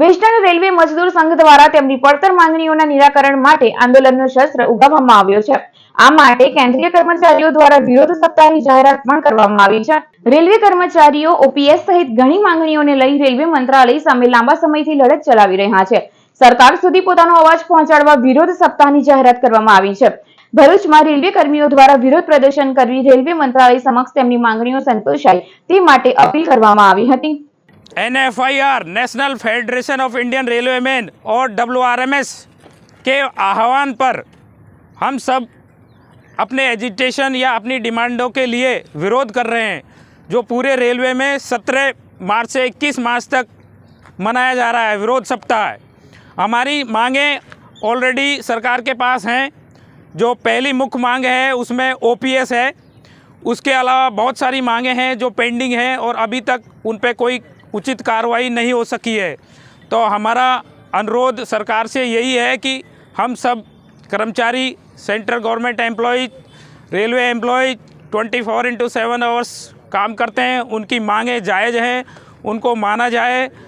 Western railway મજદૂર સંઘ દ્વારા તેમની પડતર માંગણીઓના નિરાકરણ માટે આંદોલનનો શસ્ત્ર ઉગામવામાં આવ્યો છે। આ માટે કેન્દ્રીય કર્મચારીઓ દ્વારા વિરોધ સપ્તાહની જાહેરાત પણ કરવામાં આવી છે। રેલવે કર્મચારીઓ ઓપીએસ સહિત ઘણી માંગણીઓને લઈ રેલવે મંત્રાલય સામે લાંબા સમયથી લડત ચલાવી રહ્યા છે। સરકાર સુધી પોતાનો અવાજ પહોંચાડવા વિરોધ સપ્તાહની જાહેરાત કરવામાં આવી છે। ભરૂચમાં રેલવે કર્મીઓ દ્વારા વિરોધ પ્રદર્શન કરી રેલવે મંત્રાલય સમક્ષ તેમની માંગણીઓ સંતોષાય તે માટે અપીલ કરવામાં આવી હતી। NFIR national federation of Indian railway man और WRMS के आह्वान पर हम सब अपने एजिटेशन या अपनी डिमांडों के लिए विरोध कर रहे हैं, जो पूरे रेलवे में 17 मार्च से 21 मार्च तक मनाया जा रहा है विरोध सप्ताह है। हमारी मांगें ऑलरेडी सरकार के पास हैं। जो पहली मुख्य मांग है उसमें OPS है, उसके अलावा बहुत सारी मांगें हैं जो पेंडिंग हैं और अभी तक उन पर कोई उचित कार्रवाई नहीं हो सकी है। तो हमारा अनुरोध सरकार से यही है कि हम सब कर्मचारी, central government employees, railway employees 24/7 hours काम करते हैं, उनकी मांगें जायज़ हैं, उनको माना जाए।